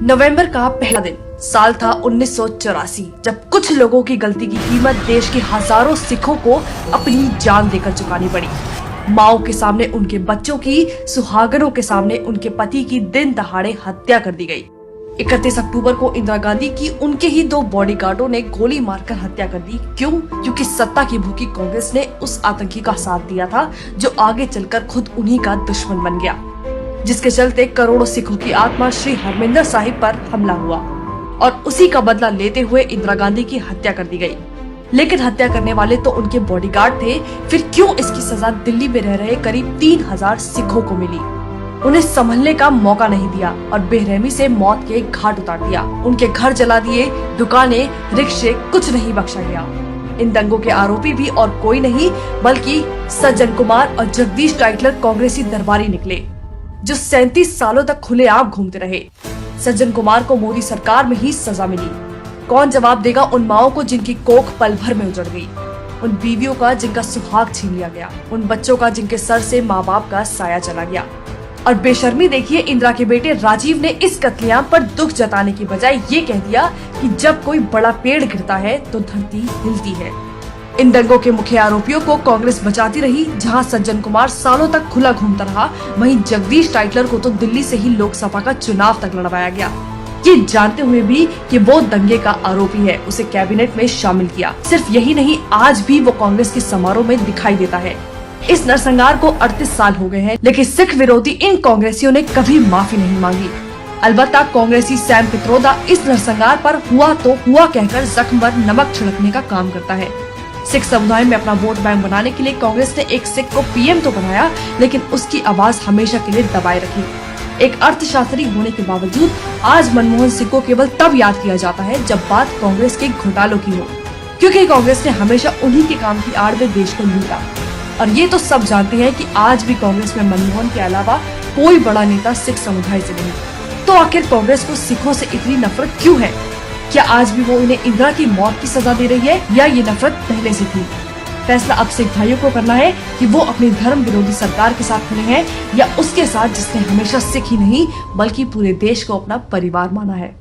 नवंबर का पहला दिन, साल था 1984, जब कुछ लोगों की गलती की कीमत देश के हजारों सिखों को अपनी जान देकर चुकानी पड़ी। माओ के सामने उनके बच्चों की, सुहागनों के सामने उनके पति की दिन दहाड़े हत्या कर दी गई। 31 अक्टूबर को इंदिरा गांधी की उनके ही 2 बॉडीगार्डों ने गोली मारकर हत्या कर दी। क्यों? क्योंकि सत्ता की भूखी कांग्रेस ने उस आतंकी का साथ दिया था जो आगे चलकर खुद उन्हीं का दुश्मन बन गया, जिसके चलते करोड़ों सिखों की आत्मा श्री हरमिंदर साहिब पर हमला हुआ और उसी का बदला लेते हुए इंदिरा गांधी की हत्या कर दी गई। लेकिन हत्या करने वाले तो उनके बॉडीगार्ड थे, फिर क्यों इसकी सजा दिल्ली में रह रहे करीब 3000 सिखों को मिली? उन्हें संभलने का मौका नहीं दिया और बेरहमी से मौत के घाट उतार दिया। उनके घर जला दिए, दुकानें, रिक्शे, कुछ नहीं बख्शा गया। इन दंगों के आरोपी भी और कोई नहीं बल्कि सज्जन कुमार और जगदीश टाइटलर कांग्रेसी दरबारी निकले, जो 37 सालों तक खुलेआम घूमते रहे। सज्जन कुमार को मोदी सरकार में ही सजा मिली। कौन जवाब देगा उन माओं को जिनकी कोख पल भर में उजड़ गई, उन बीवियों का जिनका सुहाग छीन लिया गया, उन बच्चों का जिनके सर से माँ बाप का साया चला गया। और बेशर्मी देखिए, इंदिरा के बेटे राजीव ने इस कत्लेआम पर दुख जताने की बजाय ये कह दिया कि जब कोई बड़ा पेड़ गिरता है तो धरती हिलती है। इन दंगों के मुख्य आरोपियों को कांग्रेस बचाती रही। जहां सज्जन कुमार सालों तक खुला घूमता रहा, वहीं जगदीश टाइटलर को तो दिल्ली से ही लोकसभा का चुनाव तक लड़वाया गया। ये जानते हुए भी कि वो दंगे का आरोपी है, उसे कैबिनेट में शामिल किया। सिर्फ यही नहीं, आज भी वो कांग्रेस के समारोह में दिखाई देता है। इस नरसंहार को 38 साल हो गए हैं, लेकिन सिख विरोधी इन कांग्रेसियों ने कभी माफी नहीं मांगी। अलबत्ता कांग्रेसी सैम पित्रोदा इस नरसंहार पर हुआ तो हुआ कहकर जख्म पर नमक छिड़कने का काम करता है। सिख समुदाय में अपना वोट बैंक बनाने के लिए कांग्रेस ने एक सिख को पीएम तो बनाया, लेकिन उसकी आवाज हमेशा के लिए दबाए रखी। एक अर्थशास्त्री होने के बावजूद आज मनमोहन सिंह को केवल तब याद किया जाता है जब बात कांग्रेस के घोटालों की हो, क्योंकि कांग्रेस ने हमेशा उन्हीं के काम की आड़ में देश को लूटा। और ये तो सब जानते हैं कि आज भी कांग्रेस में मनमोहन के अलावा कोई बड़ा नेता सिख समुदाय से नहीं। तो आखिर कांग्रेस को सिखों से इतनी नफरत क्यों है? क्या आज भी वो इन्हें इंदिरा की मौत की सजा दे रही है या ये नफरत पहले से थी? फैसला अब सिख भाइयों को करना है कि वो अपनी धर्म विरोधी सरकार के साथ खड़े हैं या उसके साथ जिसने हमेशा सिख ही नहीं बल्कि पूरे देश को अपना परिवार माना है।